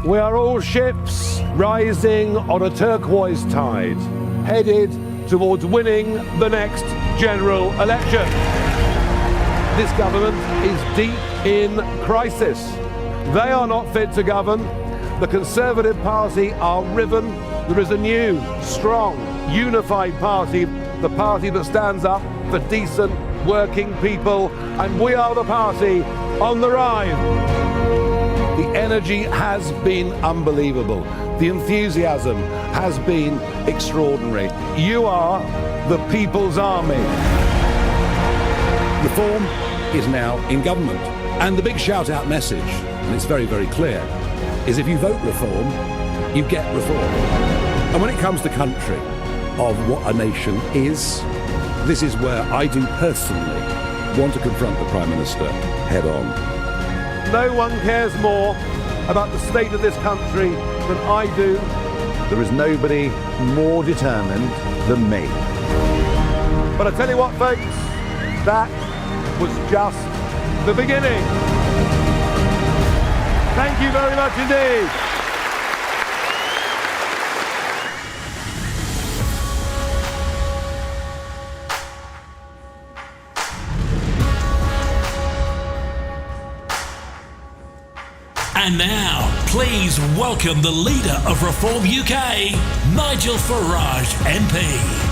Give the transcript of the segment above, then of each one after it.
We are all ships rising on a turquoise tide, headed towards winning the next general election. This government is deep in crisis. They are not fit to govern. The Conservative Party are riven. There is a new, strong, unified party, the party that stands up for decent working people, and we are the party on the rise. The energy has been unbelievable. The enthusiasm has been extraordinary. You are the people's army. Reform is now in government. And the big shout-out message, and it's very, very clear, is if you vote reform, you get reform. And when it comes to country of what a nation is, this is where I do personally want to confront the Prime Minister head on. No one cares more about the state of this country than I do. There is nobody more determined than me. But I tell you what, folks, that was just the beginning. Thank you very much indeed. And now, please welcome the leader of Reform UK, Nigel Farage MP.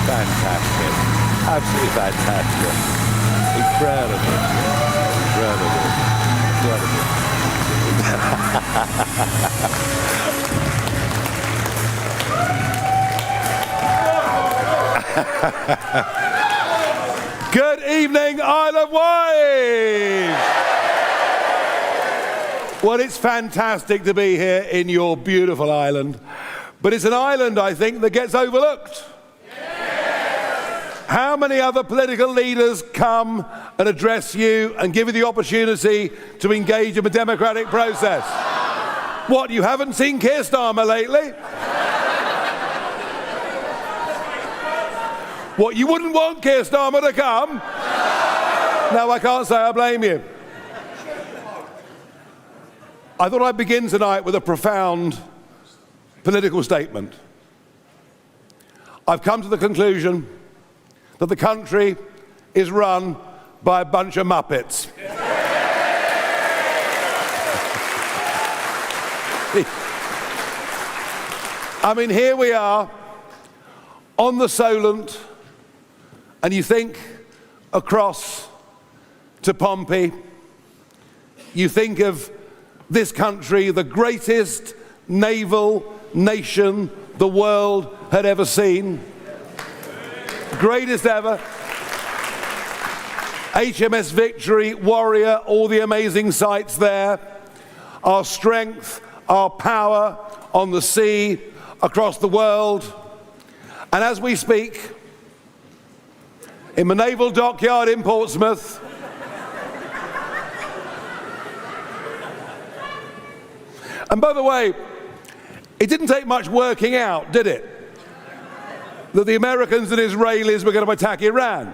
Fantastic. Absolutely fantastic. Incredible. Good evening, Isle of Wight! Well, it's fantastic to be here in your beautiful island, but it's an island, I think, that gets overlooked. How many other political leaders come and address you and give you the opportunity to engage in a democratic process? What, you haven't seen Keir Starmer lately? What, you wouldn't want Keir Starmer to come? No, I can't say I blame you. I thought I'd begin tonight with a profound political statement. I've come to the conclusion that the country is run by a bunch of muppets. I mean, here we are on the Solent, and you think across to Pompey, you think of this country, the greatest naval nation the world had ever seen. Greatest ever. HMS Victory, Warrior, all the amazing sights there. Our strength, our power on the sea, across the world. And as we speak, in the naval dockyard in Portsmouth, and by the way, it didn't take much working out, did it? That the Americans and Israelis were going to attack Iran.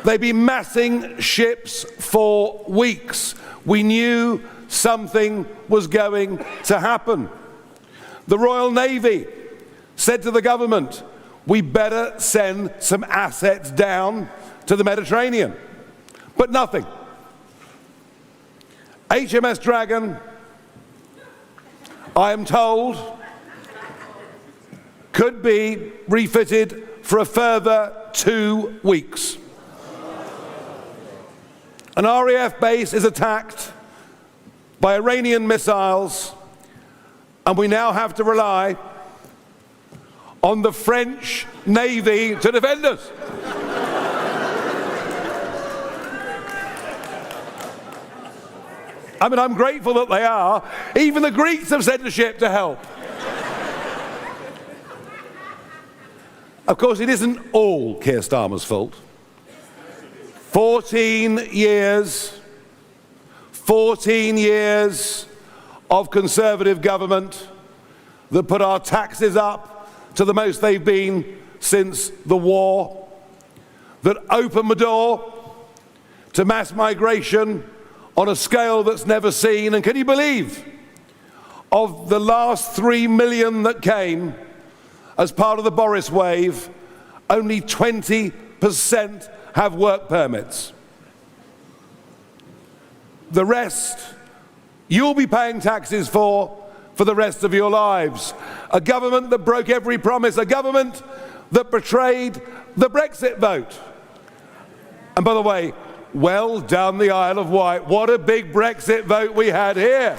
They'd been massing ships for weeks. We knew something was going to happen. The Royal Navy said to the government, we better send some assets down to the Mediterranean. But nothing. HMS Dragon, I am told, could be refitted for a further 2 weeks. An RAF base is attacked by Iranian missiles, and we now have to rely on the French Navy to defend us. I mean, I'm grateful that they are. Even the Greeks have sent a ship to help. Of course, it isn't all Keir Starmer's fault. 14 years of Conservative government that put our taxes up to the most they've been since the war, that opened the door to mass migration on a scale that's never seen. And can you believe, of the last 3 million that came as part of the Boris wave, only 20% have work permits. The rest, you'll be paying taxes for the rest of your lives. A government that broke every promise, a government that betrayed the Brexit vote. And by the way, well done the Isle of Wight. What a big Brexit vote we had here.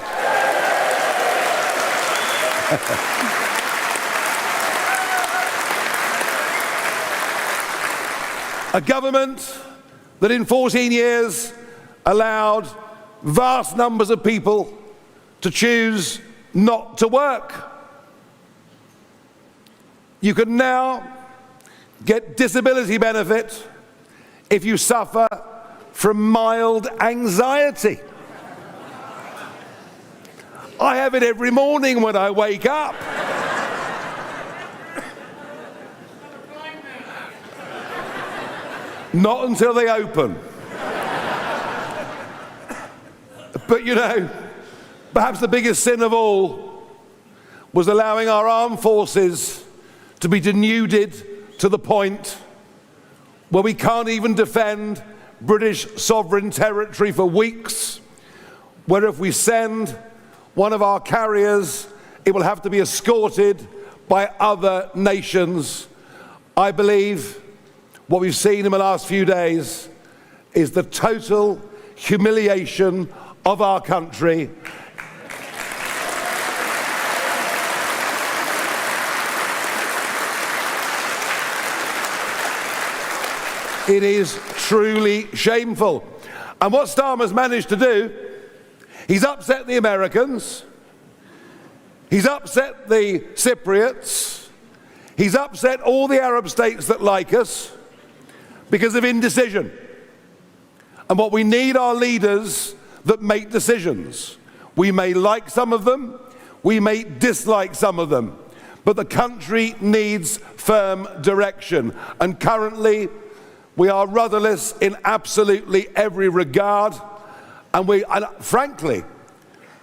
A government that in 14 years allowed vast numbers of people to choose not to work. You can now get disability benefit if you suffer from mild anxiety. I have it every morning when I wake up. Not until they open. But you know, perhaps the biggest sin of all was allowing our armed forces to be denuded to the point where we can't even defend British sovereign territory for weeks, where if we send one of our carriers, it will have to be escorted by other nations. I believe what we've seen in the last few days is the total humiliation of our country. It is truly shameful. And what Starmer's managed to do, he's upset the Americans, he's upset the Cypriots, he's upset all the Arab states that like us because of indecision. And what we need are leaders that make decisions. We may like some of them, we may dislike some of them, but the country needs firm direction. And currently, we are rudderless in absolutely every regard, and frankly,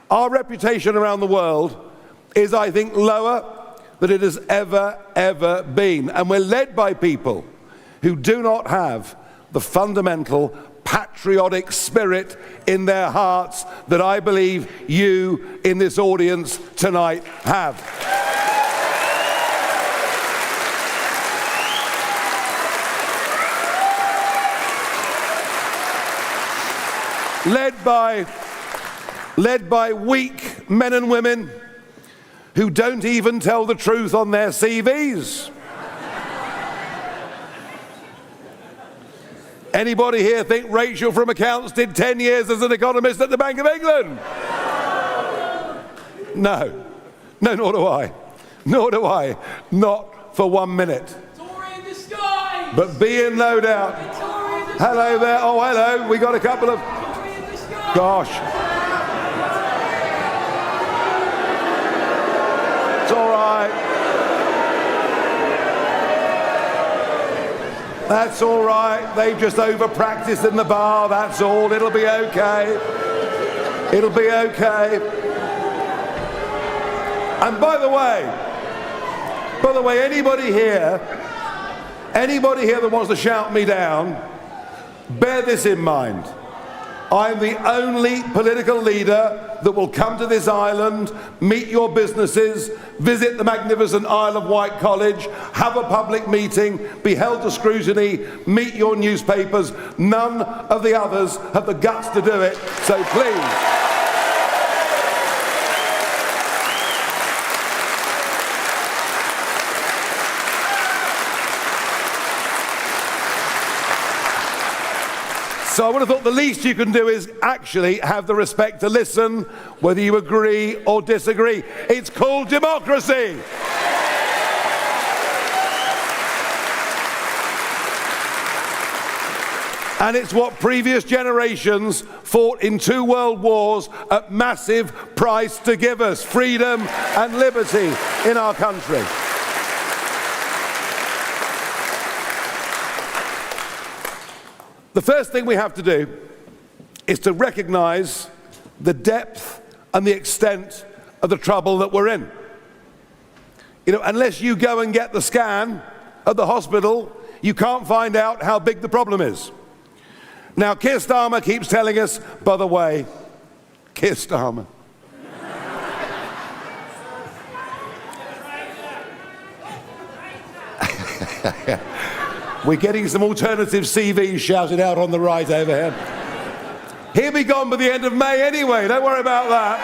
our reputation around the world is, I think, lower than it has ever been. And we're led by people who do not have the fundamental patriotic spirit in their hearts that I believe you in this audience tonight have. Led by weak men and women who don't even tell the truth on their CVs. Anybody here think Rachel from accounts did 10 years as an economist at the Bank of England? No, nor do I. Nor do I. Not for 1 minute. Tory in disguise. But be in no doubt. Hello there. Oh, hello. We got a couple of... Gosh. It's all right. That's all right. They've just over-practiced in the bar, that's all. It'll be okay. It'll be okay. And by the way, anybody here that wants to shout me down, bear this in mind. I'm the only political leader that will come to this island, meet your businesses, visit the magnificent Isle of Wight College, have a public meeting, be held to scrutiny, meet your newspapers. None of the others have the guts to do it, so please. So I would have thought the least you can do is actually have the respect to listen, whether you agree or disagree. It's called democracy. And it's what previous generations fought in 2 world wars at massive price to give us, freedom and liberty in our country. The first thing we have to do is to recognize the depth and the extent of the trouble that we're in. You know, unless you go and get the scan at the hospital, you can't find out how big the problem is. Now, Keir Starmer keeps telling us, by the way, Keir Starmer. We're getting some alternative CVs shouted out on the right over here. He'll be gone by the end of May anyway, don't worry about that.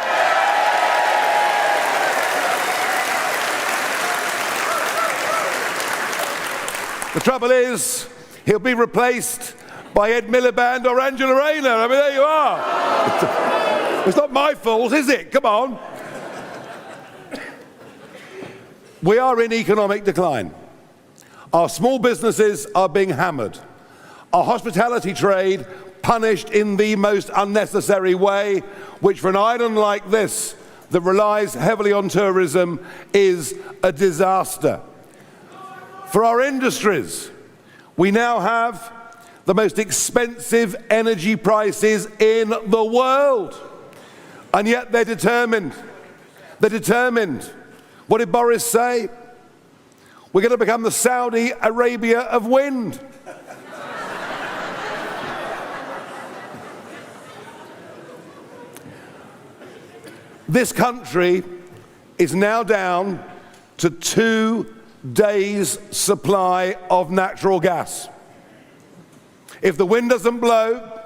The trouble is, he'll be replaced by Ed Miliband or Angela Rayner. I mean, there you are. It's not my fault, is it? Come on. We are in economic decline. Our small businesses are being hammered. Our hospitality trade punished in the most unnecessary way, which for an island like this that relies heavily on tourism is a disaster. For our industries, we now have the most expensive energy prices in the world. And yet they're determined. They're determined. What did Boris say? We're going to become the Saudi Arabia of wind. This country is now down to 2 days' supply of natural gas. If the wind doesn't blow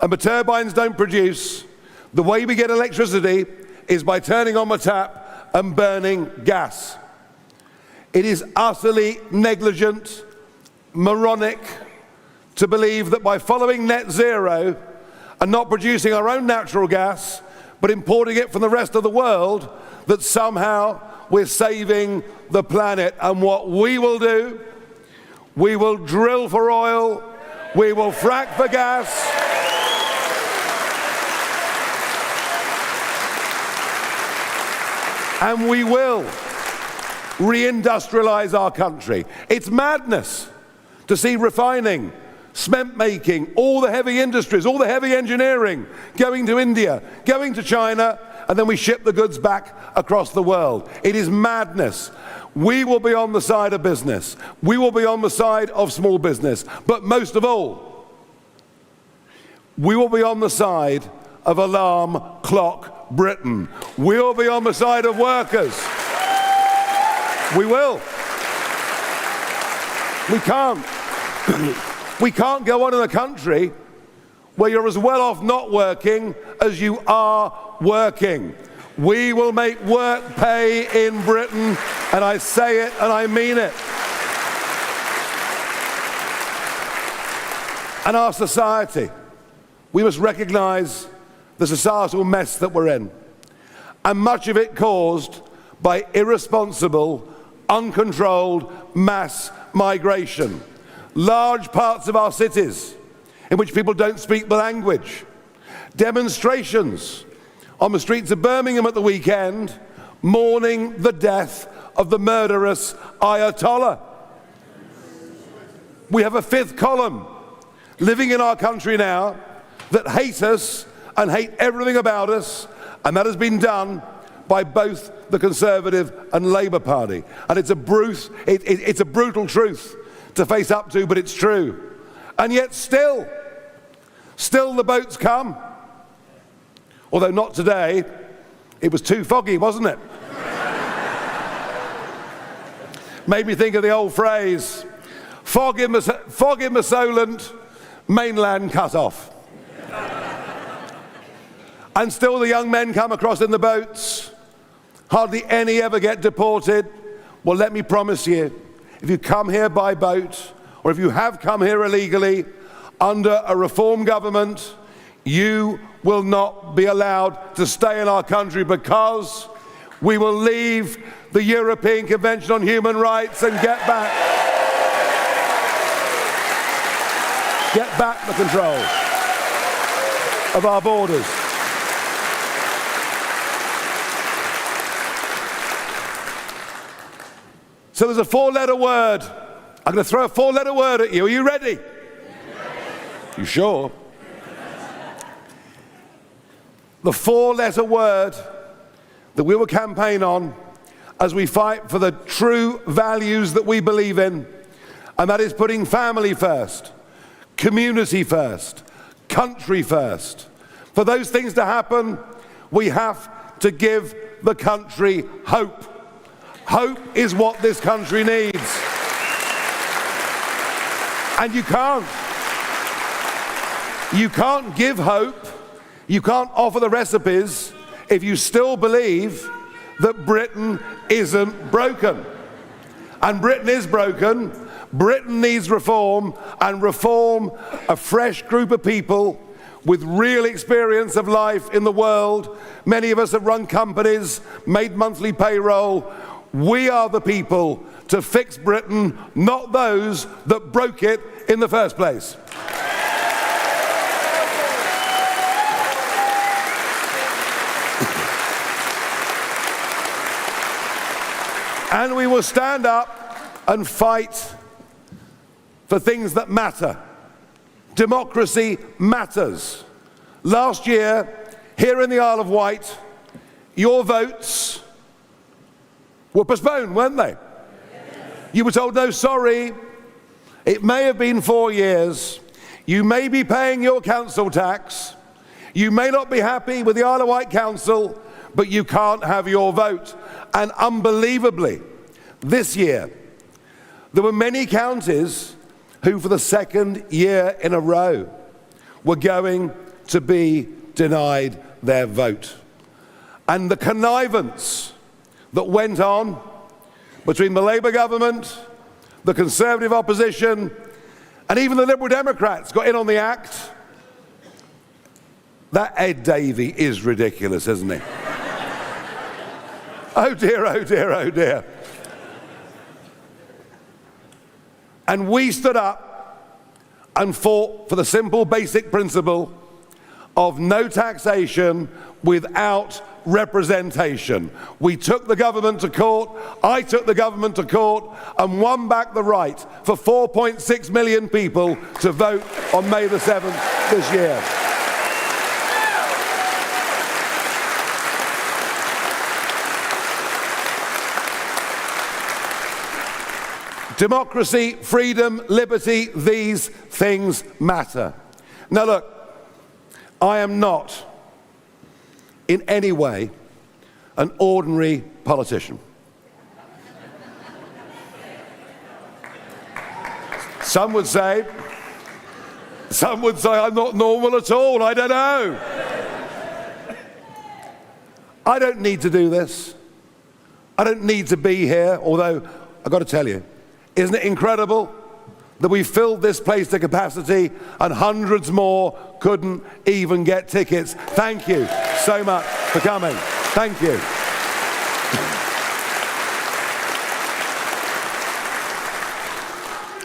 and the turbines don't produce, the way we get electricity is by turning on the tap and burning gas. It is utterly negligent, moronic to believe that by following net zero and not producing our own natural gas, but importing it from the rest of the world, that somehow we're saving the planet. And what we will do, we will drill for oil, we will frack for gas, and we will reindustrialize our country. It's madness to see refining, cement making, all the heavy industries, all the heavy engineering going to India, going to China, and then we ship the goods back across the world. It is madness. We will be on the side of business. We will be on the side of small business. But most of all, we will be on the side of Alarm Clock Britain. We will be on the side of workers. We will. We can't go on in a country where you're as well off not working as you are working. We will make work pay in Britain, and I say it and I mean it. And our society, we must recognize the societal mess that we're in, and much of it caused by irresponsible, uncontrolled mass migration. Large parts of our cities in which people don't speak the language. Demonstrations on the streets of Birmingham at the weekend mourning the death of the murderous Ayatollah. We have a 5th column living in our country now that hate us and hate everything about us, and that has been done by both the Conservative and Labour Party. And it's a brutal truth to face up to, but it's true. And yet still the boats come. Although not today. It was too foggy, wasn't it? Made me think of the old phrase, fog in the Solent, mainland cut off. And still the young men come across in the boats. Hardly any ever get deported. Well, let me promise you, if you come here by boat, or if you have come here illegally, Under a reform government, you will not be allowed to stay in our country because we will leave the European Convention on Human Rights and get back the control of our borders. So there's a four-letter word. I'm going to throw a four-letter word at you. Are you ready? You sure? The four-letter word that we will campaign on as we fight for the true values that we believe in, and that is putting family first, community first, country first. For those things to happen, we have to give the country hope. Hope is what this country needs. And you can't give hope, you can't offer the recipes if you still believe that Britain isn't broken. And Britain is broken. Britain needs reform, and reform a fresh group of people with real experience of life in the world. Many of us have run companies, made monthly payroll. We are the people to fix Britain, not those that broke it in the first place. And we will stand up and fight for things that matter. Democracy matters. Last year, here in the Isle of Wight, your votes were postponed, weren't they? You were told, no, sorry, it may have been 4 years. You may be paying your council tax. You may not be happy with the Isle of Wight Council, but you can't have your vote. And unbelievably, this year, there were many counties who for the second year in a row were going to be denied their vote. And the connivance that went on between the Labour government, the Conservative opposition, and even the Liberal Democrats got in on the act. That Ed Davey is ridiculous, isn't he? Oh dear, oh dear, oh dear. And we stood up and fought for the simple basic principle of no taxation without representation. We took the government to court, I took the government to court, and won back the right for 4.6 million people to vote on May the 7th this year. Democracy, freedom, liberty, these things matter. Now look, I am not in any way an ordinary politician. Some would say I'm not normal at all, I don't know. I don't need to do this. I don't need to be here, although I've got to tell you, isn't it incredible that we filled this place to capacity and hundreds more couldn't even get tickets? Thank you so much for coming. Thank you.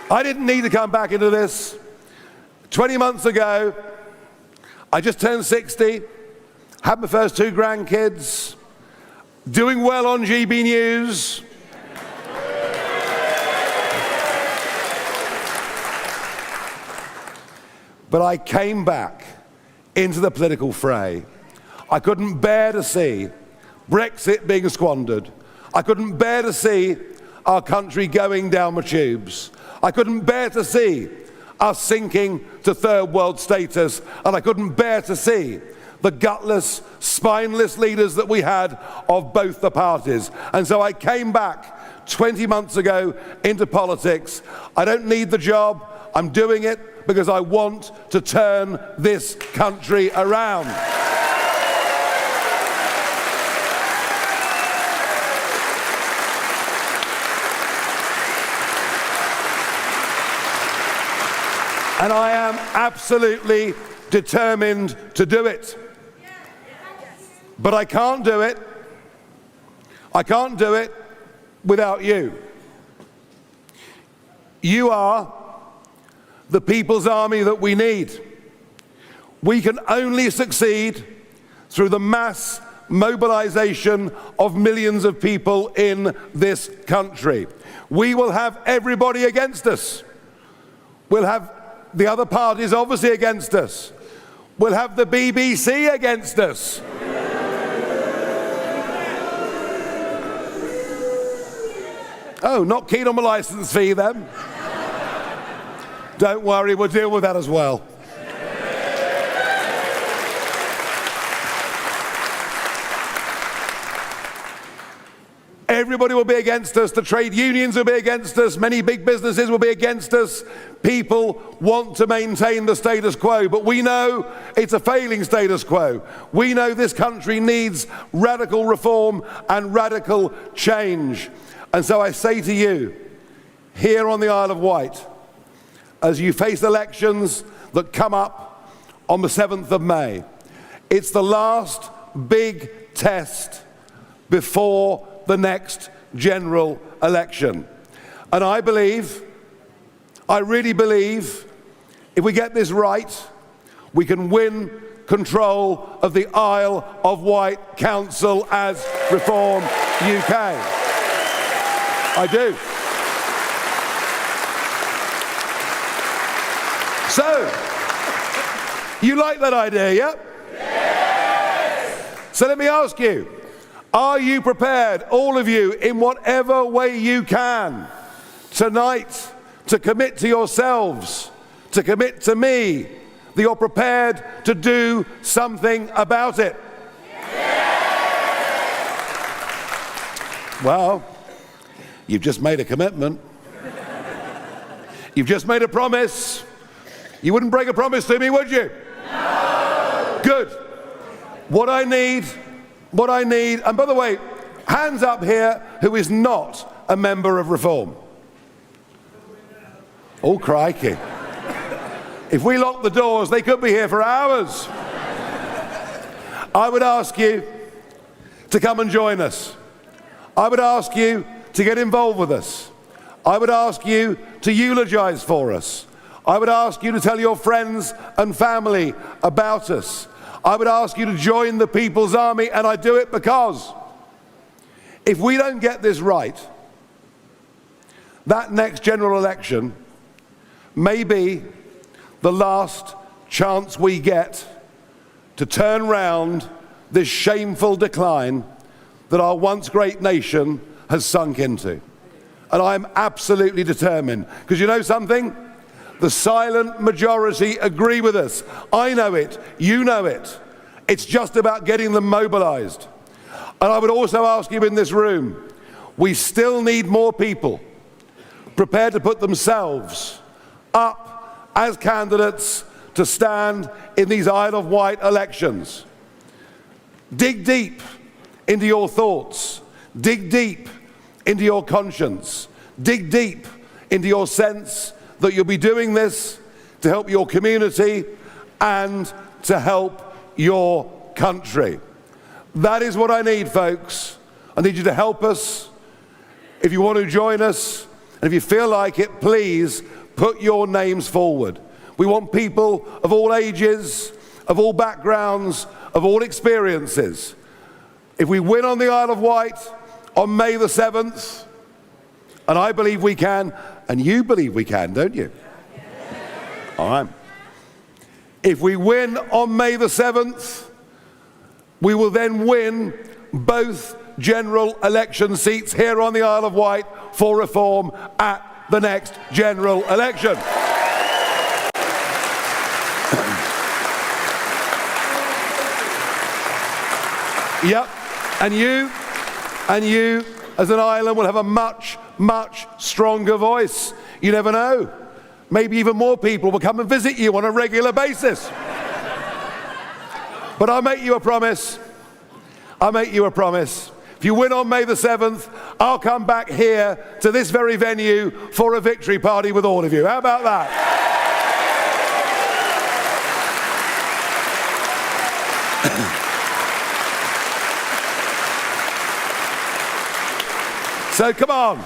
I didn't need to come back into this. 20 months ago, I just turned 60, had my first 2 grandkids, doing well on GB News. But I came back into the political fray. I couldn't bear to see Brexit being squandered. I couldn't bear to see our country going down the tubes. I couldn't bear to see us sinking to third world status. And I couldn't bear to see the gutless, spineless leaders that we had of both the parties. And so I came back 20 months ago into politics. I don't need the job. I'm doing it because I want to turn this country around. And I am absolutely determined to do it. But I can't do it. I can't do it without you. You are the people's army that we need. We can only succeed through the mass mobilization of millions of people in this country. We will have everybody against us. We'll have the other parties obviously against us. We'll have the BBC against us. Oh, not keen on my license fee then? Don't worry, we'll deal with that as well. Everybody will be against us. The trade unions will be against us. Many big businesses will be against us. People want to maintain the status quo, but we know it's a failing status quo. We know this country needs radical reform and radical change. And so I say to you, here on the Isle of Wight, as you face elections that come up on the 7th of May, it's the last big test before the next general election. And I really believe, if we get this right, we can win control of the Isle of Wight Council as Reform UK. I do. So, you like that idea, yeah? Yes! So let me ask you, are you prepared, all of you, in whatever way you can, tonight, to commit to yourselves, to commit to me, that you're prepared to do something about it? Yes! Well, you've just made a commitment. You've just made a promise. You wouldn't break a promise to me, would you? No! Good. What I need, and by the way, hands up here who is not a member of Reform. Oh, crikey. If we lock the doors, they could be here for hours. I would ask you to come and join us. I would ask you to get involved with us. I would ask you to eulogize for us. I would ask you to tell your friends and family about us. I would ask you to join the People's Army, and I do it because if we don't get this right, that next general election may be the last chance we get to turn round this shameful decline that our once great nation has sunk into. And I'm absolutely determined, because you know something? The silent majority agree with us. I know it, you know it. It's just about getting them mobilized. And I would also ask you in this room, we still need more people prepared to put themselves up as candidates to stand in these Isle of Wight elections. Dig deep into your thoughts. Dig deep into your conscience. Dig deep into your sense that you'll be doing this to help your community and to help your country. That is what I need, folks. I need you to help us. If you want to join us, and if you feel like it, please put your names forward. We want people of all ages, of all backgrounds, of all experiences. If we win on the Isle of Wight on May the 7th, and I believe we can, and you believe we can, don't you? All right. If we win on May the 7th, we will then win both general election seats here on the Isle of Wight for Reform at the next general election. Yep, and you as an island will have a much, much stronger voice. You never know. Maybe even more people will come and visit you on a regular basis. But I'll make you a promise. I'll make you a promise. If you win on May the 7th, I'll come back here to this very venue for a victory party with all of you. How about that? So come on,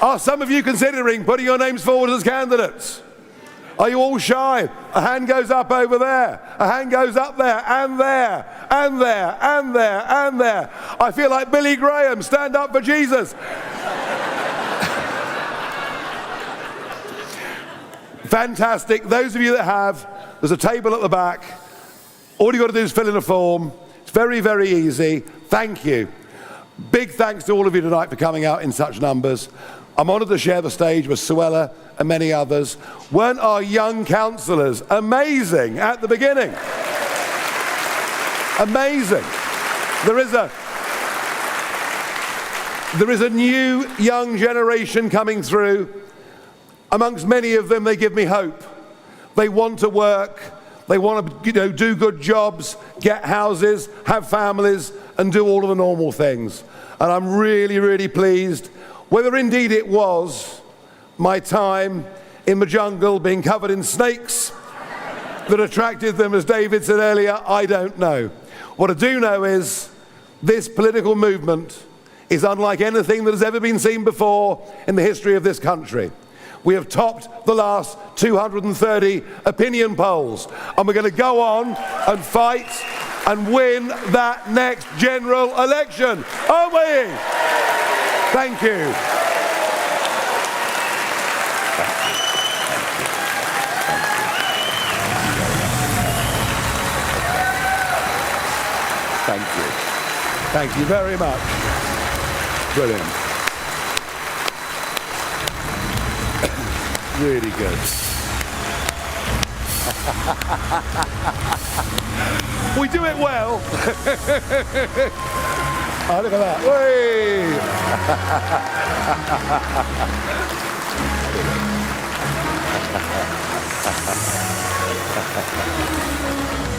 are some of you considering putting your names forward as candidates? Are you all shy? A hand goes up over there, a hand goes up there, and there, and there, and there, and there. I feel like Billy Graham, stand up for Jesus. Fantastic. Those of you that have, there's a table at the back. All you've got to do is fill in a form. It's very, very easy. Thank you. Big thanks to all of you tonight for coming out in such numbers. I'm honoured to share the stage with Suella and many others. Weren't our young councillors amazing at the beginning? Amazing. There is a new young generation coming through. Amongst many of them, they give me hope. They want to work. They want to, do good jobs, get houses, have families, and do all of the normal things. And I'm really, really pleased. Whether indeed it was my time in the jungle being covered in snakes that attracted them, as David said earlier, I don't know. What I do know is this political movement is unlike anything that has ever been seen before in the history of this country. We have topped the last 230 opinion polls, and we're going to go on and fight and win that next general election, aren't we? Thank you. Thank you. Thank you very much. Brilliant. Really good. We do it well. Oh, look at that. Whee!